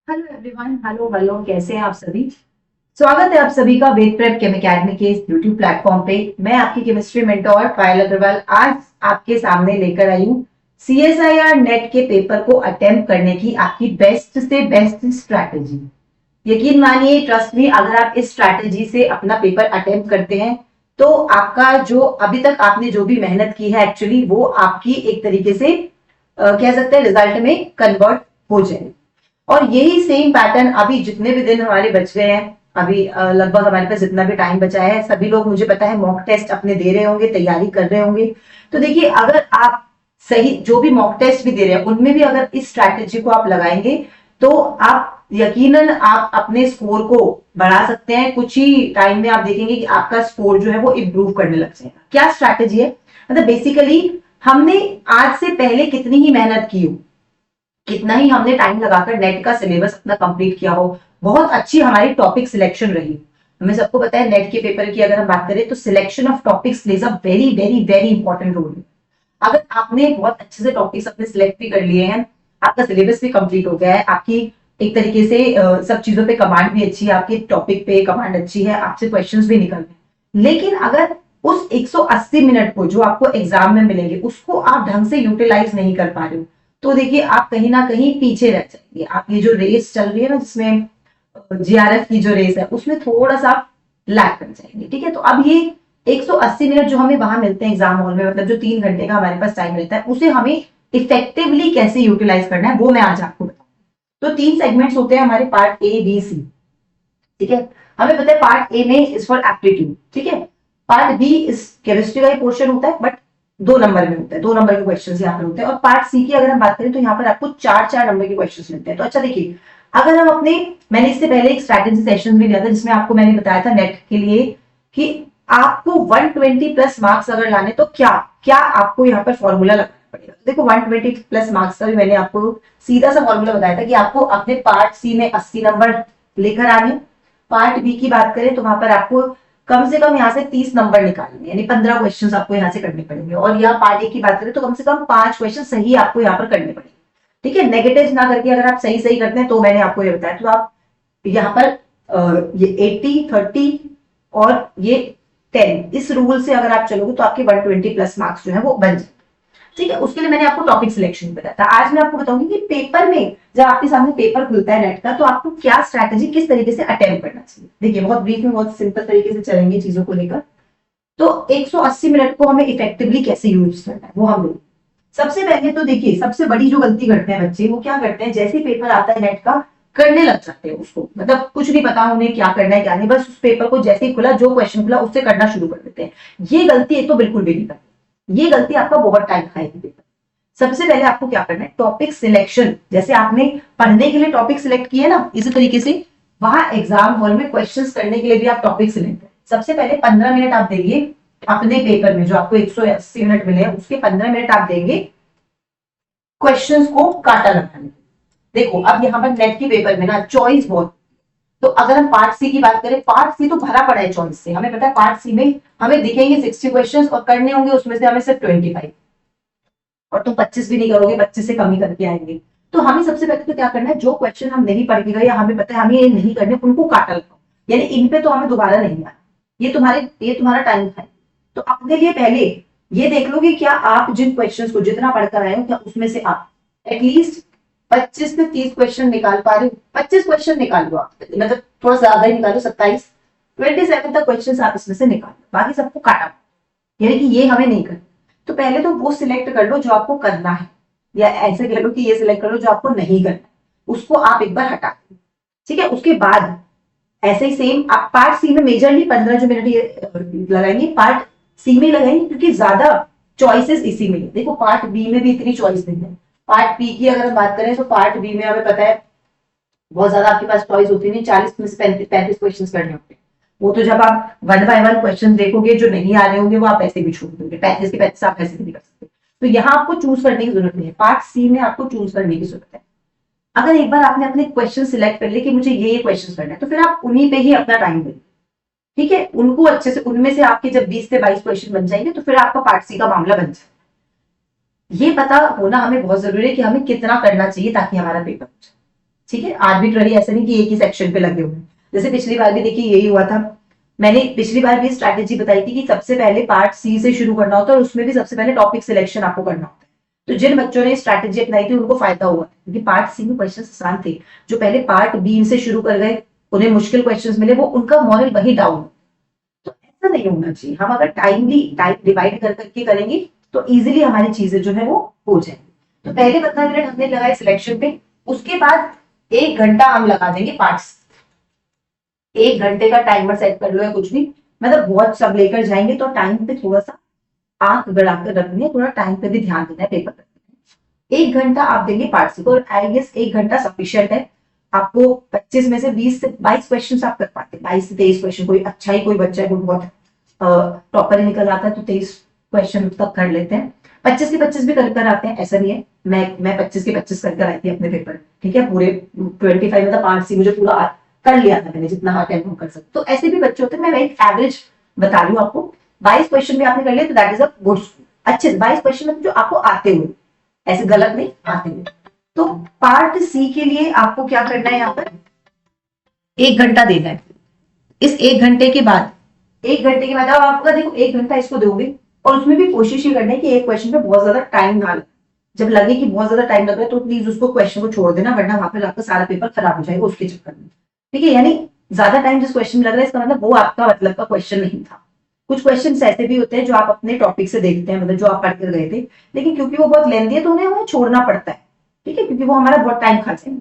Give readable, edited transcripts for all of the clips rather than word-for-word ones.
Hello everyone. Hello hello, कैसे हैं आप सभी। स्वागत है आप सभी का वेद प्रेप केम एकेडमी के इस यूट्यूब प्लेटफॉर्म पे। मैं आपकी केमिस्ट्री मेंटोर पायल अग्रवाल आज आपके सामने लेकर आई हूँ सीएसआईआर नेट के पेपर को अटेम्प्ट करने की आपकी बेस्ट से बेस्ट स्ट्रैटेजी। यकीन मानिए, ट्रस्ट मी, अगर आप इस स्ट्रैटेजी से अपना पेपर अटेम्प्ट करते हैं तो आपका जो अभी तक आपने जो भी मेहनत की है एक्चुअली वो आपकी एक तरीके से कह सकते हैं रिजल्ट में कन्वर्ट हो जाए। और यही सेम पैटर्न अभी जितने भी दिन हमारे बच गए हैं, अभी लगभग हमारे पास जितना भी टाइम बचा है, सभी लोग मुझे पता है मॉक टेस्ट अपने दे रहे होंगे, तैयारी कर रहे होंगे। तो देखिए, अगर आप सही जो भी मॉक टेस्ट भी दे रहे हैं उनमें भी अगर इस स्ट्रैटेजी को आप लगाएंगे तो आप यकीनन आप अपने स्कोर को बढ़ा सकते हैं। कुछ ही टाइम में आप देखेंगे कि आपका स्कोर जो है वो इम्प्रूव करने लग जाएगा। क्या स्ट्रैटेजी है, मतलब बेसिकली हमने आज से पहले कितनी ही मेहनत की हो, कितना ही हमने टाइम लगाकर नेट का सिलेबस अपना कंप्लीट किया हो, बहुत अच्छी हमारी टॉपिक सिलेक्शन रही। हमें सबको पता है नेट के पेपर की अगर हम बात करें तो selection of topics plays a very very very important role. अगर आपने बहुत अच्छे से टॉपिक्स अपने सिलेक्ट भी कर लिए हैं, आपका सिलेबस भी कंप्लीट हो गया है, आपकी एक तरीके से सब चीजों पे कमांड भी अच्छी है, आपकी टॉपिक पे कमांड अच्छी है, आपसे क्वेश्चंस भी निकल रहे हैं, लेकिन अगर उस 180 मिनट को जो आपको एग्जाम में मिलेंगे उसको आप ढंग से यूटिलाइज नहीं कर पा रहे हो, तो देखिए आप कहीं ना कहीं पीछे रह जाएंगे। आप ये जो रेस चल रही है ना, जिसमें जीआरएफ की जो रेस है उसमें थोड़ा सा लैग कर जाएंगे। ठीक है, तो अब ये 180 मिनट जो हमें वहां मिलते हैं एग्जाम हॉल में, मतलब जो 3 घंटे का हमारे पास टाइम मिलता है, उसे हमें इफेक्टिवली कैसे यूटिलाइज करना है वो मैं आज आपको बताऊंगी। तो 3 सेगमेंट्स होते हैं हमारे, पार्ट ए बी सी। ठीक है, हमें पता है पार्ट ए में इज फॉर एप्टीट्यूड, ठीक है। पार्ट बी इस केमिस्ट्री का ही पोर्शन होता है, बट 2 नंबर में होता है, 2 नंबर के क्वेश्चन यहाँ पर होते हैं। और पार्ट सी की अगर हम बात करें तो यहाँ पर आपको 4-4 नंबर के क्वेश्चन मिलते हैं। तो अच्छा देखिए, अगर हम अपने, मैंने इससे पहले एक स्ट्रैटेजी सेशन भी लिया था जिसमें आपको मैंने बताया था नेट के लिए कि आपको 120 प्लस मार्क्स अगर लाने तो क्या क्या आपको यहाँ पर फॉर्मूला लगाना पड़ेगा। तो देखो 120 प्लस मार्क्स का भी मैंने आपको सीधा सा फॉर्मूला बताया था कि आपको अपने पार्ट सी में 80 नंबर लेकर आने। पार्ट बी की बात करें तो वहां पर आपको कम से कम यहाँ से 30 नंबर निकालने, यानी 15 क्वेश्चंस आपको यहाँ से करने पड़ेंगे। और यहाँ पार्ट ए की बात करें तो कम से कम 5 क्वेश्चन सही आपको यहाँ पर करने पड़ेंगे। ठीक है, नेगेटिव ना करके अगर आप सही सही करते हैं तो मैंने आपको ये बताया, तो आप यहाँ पर ये 80-30 और ये 10, इस रूल से अगर आप चलोगे तो आपके 120 प्लस मार्क्स जो है वो बन जाए। ठीक है, उसके लिए मैंने आपको टॉपिक सिलेक्शन बताया था। आज मैं आपको बताऊंगी कि पेपर में जब आपके सामने पेपर खुलता है नेट का तो आपको क्या स्ट्रैटेजी, किस तरीके से अटेम्प्ट करना चाहिए। देखिए बहुत ब्रीफ में, बहुत सिंपल तरीके से चलेंगे चीजों को लेकर। तो 180 मिनट को हमें इफेक्टिवली कैसे यूज करना है वो हम लोग, सबसे पहले तो देखिए सबसे बड़ी जो गलती करते हैं बच्चे, वो क्या करते हैं, जैसे ही पेपर आता है नेट का करने लग जाते हैं उसको, मतलब कुछ नहीं पता उन्हें क्या करना है क्या नहीं, बस उस पेपर को जैसे ही खुला जो क्वेश्चन खुला उससे करना शुरू कर देते हैं। ये गलती एक तो बिल्कुल भी नहीं करते, ये गलती आपका बहुत टाइम खाएगी पेपर। सबसे पहले आपको क्या करना है, टॉपिक सिलेक्शन। जैसे आपने पढ़ने के लिए टॉपिक सिलेक्ट किए ना, इसी तरीके से वहां एग्जाम हॉल में क्वेश्चंस करने के लिए भी आप टॉपिक सिलेक्ट करें। सबसे पहले 15 मिनट आप देंगे अपने पेपर में, जो आपको 180 मिनट मिले हैं उसके 15 मिनट आप देंगे क्वेश्चंस को काटा लगाने। देखो अब यहाँ पर नेट के पेपर में ना चॉइस बहुत, तो अगर हम पार्ट सी की बात करें, पार्ट सी तो भरा पड़ा है चॉइस से। हमें पता है पार्ट सी में हमें दिखेंगे 60 क्वेश्चंस और करने होंगे उसमें से हमें सिर्फ 25, और तुम 25 भी नहीं करोगे, 25 से कम ही करके आएंगे। तो हमें सबसे पहले तो क्या करना है, जो क्वेश्चन हम नहीं पढ़ के गए या हमें पता है हमें ये नहीं करने, उनको काटा लगाओ, यानी इन पे तो हमें दोबारा नहीं आना। ये तुम्हारा टाइम है। तो अपने लिए पहले ये देख लो कि क्या आप जिन क्वेश्चंस को जितना पढ़कर आए हो क्या उसमें से आप एटलीस्ट 25 से 30 क्वेश्चन निकाल पा रहे हो। 25 क्वेश्चन निकाल लो आप, मतलब थोड़ा ज्यादा ही निकालो, 27 तक क्वेश्चन आप इसमें से निकाल लो, बाकी सबको काटा, यानी कि ये हमें नहीं करना। तो पहले तो वो सिलेक्ट कर लो जो आपको करना है, या ऐसे कह लो कि ये सिलेक्ट कर लो जो आपको नहीं करना है, उसको आप एक बार हटा दो। ठीक है, उसके बाद ऐसे ही सेम आप पार्ट सी में मेजरली 15 जो मिनट ये लगाएंगे पार्ट सी में लगाएंगे, क्योंकि ज्यादा चॉइसेस इसी में। देखो पार्ट बी में भी इतनी चॉइस नहीं है। पार्ट बी की अगर हम बात करें तो पार्ट बी में हमें पता है बहुत ज्यादा आपके पास चॉइस होती नहीं, 40 में से 35 क्वेश्चन करने होते हैं। वो तो जब आप 1 बाय 1 क्वेश्चन देखोगे जो नहीं आ रहे होंगे वो आप ऐसे भी छोड़ दोगे, 35 के 35 आप ऐसे भी नहीं कर सकते। तो यहाँ आपको चूज करने की जरूरत नहीं है, पार्ट सी में आपको चूज करने की जरूरत है। अगर एक बार आपने अपने क्वेश्चन सिलेक्ट कर लिए कि मुझे ये क्वेश्चन करना है, तो फिर आप उन्हीं पे ही अपना टाइम दें। ठीक है, उनको अच्छे से, उनमें से आपके जब 20 से 22 क्वेश्चन बन जाएंगे तो फिर आपका पार्ट सी का मामला बन जाए। ये पता होना हमें बहुत जरूरी है कि हमें कितना करना चाहिए ताकि हमारा पेपर हो जाए। ठीक है, आर्बिट्ररी ऐसा नहीं कि एक ही सेक्शन पे लगे हुए हैं। जैसे पिछली बार भी देखिए यही हुआ था, मैंने पिछली बार भी स्ट्रैटेजी बताई थी कि सबसे पहले पार्ट सी से शुरू करना होता है और उसमें भी सबसे पहले टॉपिक सिलेक्शन आपको करना होता है। तो जिन बच्चों ने स्ट्रैटेजी अपनाई थी उनको फायदा हुआ, क्योंकि पार्ट सी में क्वेश्चन आसान थे। जो पहले पार्ट बी से शुरू कर गए उन्हें मुश्किल क्वेश्चन मिले, वो उनका मॉरल वही डाउन। तो ऐसा नहीं होना चाहिए। हम अगर टाइमली टाइम डिवाइड कर करके करेंगे तो इजीली हमारी चीजें जो है वो हो जाएंगी। तो पहले 15 मिनट हमने लगाए सिलेक्शन पे, उसके बाद 1 घंटा हम लगा देंगे पार्ट्स। 1 घंटे का टाइमर सेट कर लो या कुछ भी, मतलब बहुत सब लेकर जाएंगे तो टाइम पे थोड़ा सा आंख गड़ाकर रखनी है, थोड़ा टाइम पे भी ध्यान देना है पेपर पे। 1 घंटा आप देंगे पार्ट्स को, और आई गेस 1 घंटा सफिशियंट है। आपको 25 में से 20 से 22 क्वेश्चन आप कर पाते हैं, 22 से 23 क्वेश्चन। कोई अच्छा ही कोई बच्चा है वो बहुत टॉपर ही निकल आता है तो 23 क्वेश्चन तक कर लेते हैं। 25 के 25 भी कर आते हैं, ऐसा नहीं है। मैं 25 के 25 कर आई थी अपने पेपर, ठीक है, पूरे 25 मतलब पार्ट सी मुझे पूरा कर लिया था मैंने, जितना अटेम्प्ट हम कर सकते। तो ऐसे भी बच्चे होते हैं, मैं एक एवरेज बता रही हूँ आपको। 22 क्वेश्चन भी आपने कर लिया तो that is a good score. अच्छे 22 क्वेश्चन मतलब जो आपको आते हुए, ऐसे गलत नहीं, आते हुए। तो पार्ट सी के लिए आपको क्या करना है, यहाँ पर 1 घंटा देना है। इस 1 घंटे के बाद, 1 घंटे के बाद अब आपका देखो 1 घंटा इसको दोगे, और उसमें भी कोशिश ये करना है कि एक क्वेश्चन पे बहुत ज्यादा टाइम ना लगे। जब लगे कि बहुत ज्यादा टाइम लग रहा है तो प्लीज उसको क्वेश्चन को छोड़ देना, वरना वहां पर आपका सारा पेपर खराब हो जाएगा उसके चक्कर में। ठीक है, यानी ज्यादा टाइम जिस क्वेश्चन में लग रहा है इसका मतलब वो आपका मतलब का क्वेश्चन नहीं था। कुछ क्वेश्चन ऐसे भी होते हैं जो आप अपने टॉपिक से देखते हैं, मतलब जो आप पढ़ कर गए थे, लेकिन क्योंकि वो बहुत लेंदी है तो उन्हें छोड़ना पड़ता है। ठीक है, क्योंकि वो हमारा बहुत टाइम खा जाएंगे।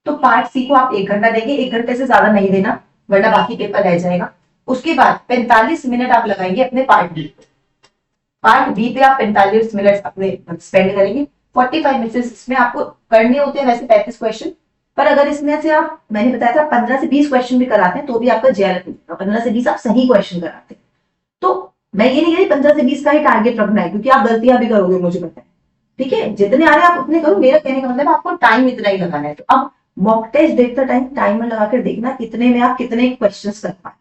तो पार्ट सी को आप 1 घंटा देंगे, 1 घंटे से ज्यादा नहीं देना वरना बाकी पेपर रह जाएगा। उसके बाद 45 मिनट आप लगाएंगे अपने पार्ट बी। पार्ट बी पे आप 45 मिनट अपने स्पेंड करेंगे। 45 मिनट इसमें आपको करने होते हैं वैसे 35 क्वेश्चन, पर अगर इसमें से आप, मैंने बताया था 15 से 20 क्वेश्चन भी कराते हैं तो भी आपका जेआरएफ मिलेगा। 15 से 20 आप सही क्वेश्चन कराते हैं। तो मैं ये नहीं कह रही 15 से 20 का ही टारगेट रखना है, क्योंकि आप गलतियां भी करोगे मुझे पता है। ठीक है, जितने आ रहे हैं आप उतने करो, मेरा कहने का मतलब आपको टाइम इतना ही लगाना है। तो अब मॉक टेस्ट देखते टाइम टाइमर लगाकर देखना कितने में आप कितने क्वेश्चंस कर पाए।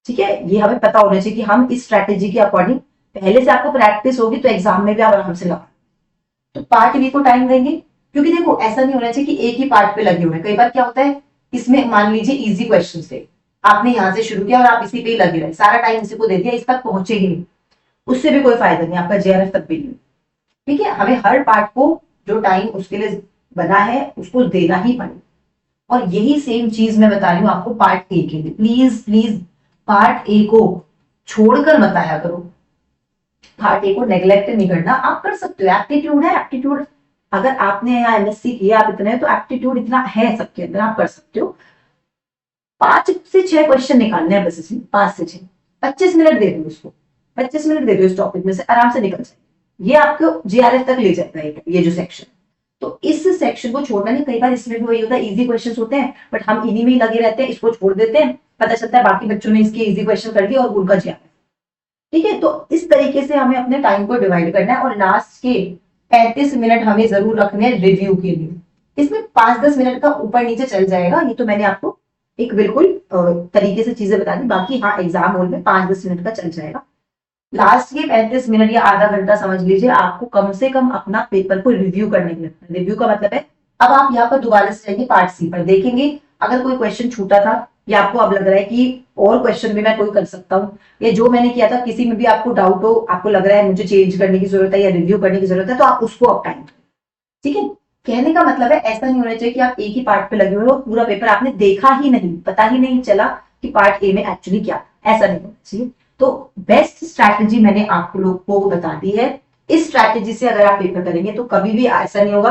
ठीक है, ये हमें पता होना चाहिए कि हम इस स्ट्रैटेजी के अकॉर्डिंग, पहले से आपको प्रैक्टिस होगी तो एग्जाम में भी आप आराम से लगा। तो पार्ट बी को टाइम देंगे, क्योंकि देखो ऐसा नहीं होना चाहिए कि एक ही पार्ट पे लगे हुए हैं। कई बार क्या होता है, इसमें मान लीजिए इजी क्वेश्चन थे, आपने यहाँ से शुरू किया और आप इसी पे ही लगे रहे, सारा टाइम इसी को दे दिया, इस तक पहुंचे ही नहीं, उससे भी कोई फायदा नहीं, आपका जेआरएफ तक भी नहीं। ठीक है, हमें हर पार्ट को जो टाइम उसके लिए बना है उसको देना ही पड़ेगा। और यही सेम चीज मैं बता रही हूँ आपको पार्ट ए के लिए। प्लीज प्लीज पार्ट ए को छोड़कर मत आया करो, पार्ट ए को नेग्लेक्ट नहीं करना। आप कर सकते हो, एप्टीट्यूड है, एप्टीट्यूड अगर आपने यहाँ एमएससी किया आप इतने तो एप्टीट्यूड इतना है सबके अंदर, आप कर सकते हो। 5 से 6 क्वेश्चन निकालने हैं बस इसमें, 5 से 6, 25 मिनट दे दो उसको, 25 मिनट दे दो इस टॉपिक में से, आराम से निकल जाए। ये आपको जीआरएफ तक ले जाता है ये जो सेक्शन। तो इस सेक्शन को छोड़ना नहीं। कई बार इसमें भी वही होता है, इजी क्वेश्चंस होते हैं बट हम इन्हीं में ही लगे रहते हैं, इसको छोड़ देते हैं, पता चलता है बाकी बच्चों ने इसके इजी क्वेश्चन कर दिए और उनका जीआरएफ। ठीक है, तो इस तरीके से हमें अपने टाइम को डिवाइड करना है। और लास्ट के 35 मिनट हमें जरूर रखने हैं रिव्यू के लिए। इसमें 5-10 मिनट का ऊपर नीचे चल जाएगा, ये तो मैंने आपको एक बिल्कुल तरीके से चीजें बता दी। बाकी हाँ, एग्जाम हॉल में 5-10 मिनट का चल जाएगा। लास्ट के 35 मिनट या आधा घंटा समझ लीजिए आपको कम से कम अपना पेपर को रिव्यू करने के लिए। रिव्यू का मतलब है अब आप यहाँ पर दोबारा से जाएंगे पार्ट सी पर, देखेंगे अगर कोई क्वेश्चन छूटा था या आपको अब लग रहा है कि और क्वेश्चन भी मैं कोई कर सकता हूँ, या जो मैंने किया था किसी में भी आपको डाउट हो, आपको लग रहा है मुझे चेंज करने की जरूरत है या रिव्यू करने की जरूरत है, तो आप उसको अब टाइम। ठीक है, कहने का मतलब है ऐसा नहीं होना चाहिए कि आप एक ही पार्ट पे लगे हुए हो, पूरा पेपर आपने देखा ही नहीं, पता ही नहीं चला कि पार्ट ए में एक्चुअली क्या, ऐसा नहीं होना चाहिए। तो बेस्ट स्ट्रैटेजी मैंने आप लोग को बता दी है। इस स्ट्रैटेजी से अगर आप पेपर करेंगे तो कभी भी ऐसा नहीं होगा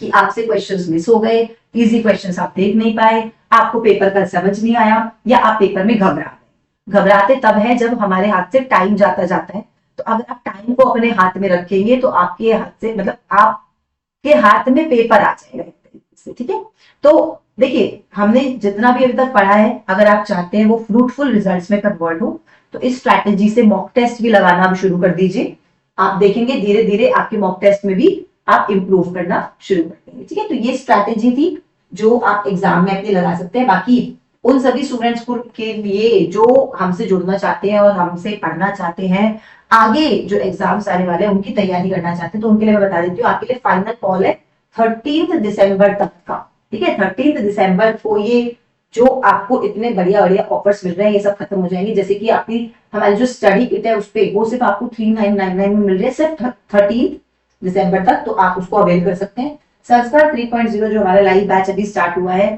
कि आपसे क्वेश्चंस मिस हो गए, इजी क्वेश्चंस आप देख नहीं पाए, आपको पेपर का समझ नहीं आया, या आप पेपर में घबरा गए। घबराते तब है जब हमारे हाथ से टाइम जाता जाता है। तो अगर आप टाइम को अपने हाथ में रखेंगे तो आपके हाथ से, मतलब आपके हाथ में पेपर आ जाएगा एक तरीके से। ठीक है, तो देखिए हमने जितना भी अभी तक पढ़ा है, अगर आप चाहते हैं वो फ्रूटफुल रिजल्ट्स में कन्वर्ट हो तो इस स्ट्रैटेजी से मॉक टेस्ट भी लगाना आप शुरू कर दीजिए। आप देखेंगे धीरे धीरे आपके मॉक टेस्ट में भी आप इंप्रूव करना शुरू कर देंगे। ठीक है, तो ये स्ट्रैटेजी थी जो आप एग्जाम में अपने लगा सकते हैं। बाकी उन सभी स्टूडेंट्स के लिए जो हमसे जुड़ना चाहते हैं और हमसे पढ़ना चाहते हैं, आगे जो एग्जाम्स आने वाले हैं उनकी तैयारी करना चाहते हैं, तो उनके लिए मैं बता देती हूँ आपके लिए फाइनल कॉल है 13 दिसंबर तक का। ठीक है। 13 दिसंबर को ये जो आपको इतने बढ़िया बढ़िया ऑफर्स मिल रहे हैं ये सब खत्म हो जाएंगे। जैसे कि आपकी हमारी जो स्टडी किट है उस पे वो सिर्फ आपको 3999 में मिल रही है सिर्फ 13 दिसंबर तक, तो आप उसको अवेल कर सकते हैं। संस्कार 3.0 जो हमारा लाइव बैच अभी स्टार्ट हुआ है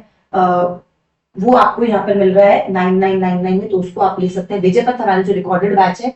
वो आपको यहाँ पर मिल रहा है 9999 में, तो उसको आप ले सकते हैं। विजय पथ हमारा जो रिकॉर्डेड बैच है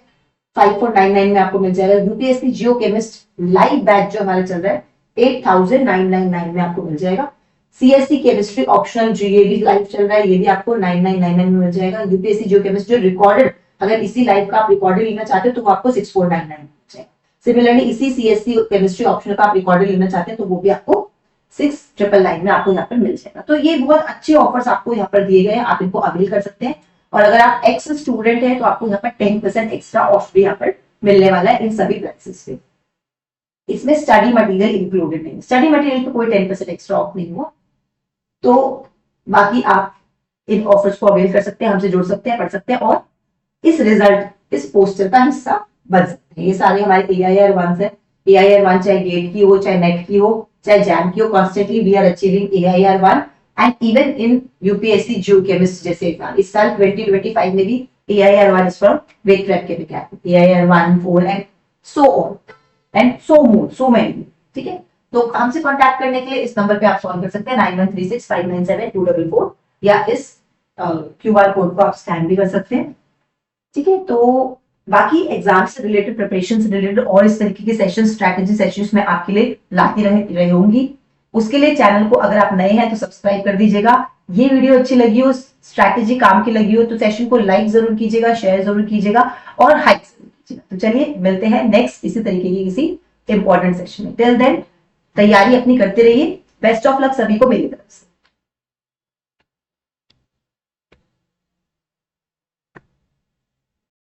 5499 में आपको मिल जाएगा। यूपीएससी जियो केमिस्ट लाइव बैच जो हमारा चल रहा है 8999 में आपको मिल जाएगा। सीएससी केमिस्ट्री ऑप्शनल जो ये भी लाइव चल रहा है ये भी आपको 9999 में मिल जाएगा। यूपीएससी जियो केमिस्ट जो रिकॉर्डेड, अगर इसी लाइव का आप रिकॉर्डेड लेना चाहते हो तो वो आपको 6499 में मिल जाएगा। सिमिलरली इसी सीएससी केमिस्ट्री ऑप्शनल का आप रिकॉर्डेड लेना चाहते हैं तो वो भी आपको 6999 में आपको यहाँ पर मिल जाएगा। तो ये बहुत अच्छे ऑफर्स आपको यहाँ पर दिए गए हैं, आप इनको अवेल कर सकते हैं। और अगर आप एक्स स्टूडेंट हैं तो आपको यहाँ पर 10% एक्स्ट्रा ऑफ भी यहाँ पर मिलने वाला है इन सभी प्राइसेस पे। इसमें स्टडी मटेरियल इंक्लूडेड नहीं, स्टडी मटेरियल पे कोई 10% एक्स्ट्रा ऑफ नहीं हुआ। तो बाकी आप इन ऑफर्स को अवेल कर सकते हैं, हमसे जुड़ सकते हैं, पढ़ सकते हैं और इस रिजल्ट, इस पोस्टर का हिस्सा बन सकते हैं। ये सारे हमारे AIR1 है। AIR1 चाहे गेट की हो, चाहे नेट की हो, चाहे जैम की हो, constantly we are achieving AIR1 and even in UPSC geochemist जैसे एग्जाम। इस साल 2025 में भी AIR1 is from wet prep chemical, AIR1, 4 and so on and so more, so many. ठीक है, तो हमसे कांटेक्ट करने के लिए इस नंबर पे आप कॉल कर सकते हैं 9136597244 या इस QR कोड को आप स्कैन भी कर सकते हैं। ठीक है, तो बाकी एग्जाम से रिलेटेड, प्रिपरेशन से रिलेटेड और इस तरीके के सेशन, स्ट्रैटेजी सेशंस में आपके लिए लाती रहूंगी। उसके लिए चैनल को अगर आप नए हैं तो सब्सक्राइब कर दीजिएगा। ये वीडियो अच्छी लगी हो, स्ट्रैटेजी काम की लगी हो तो सेशन को लाइक जरूर कीजिएगा, शेयर जरूर कीजिएगा और हाइक जरूर कीजिएगा। तो चलिए मिलते हैं नेक्स्ट इसी तरीके की किसी इंपॉर्टेंट सेशन में। टिल देन तैयारी अपनी करते रहिए। बेस्ट ऑफ लक सभी को मेरी तरफ से।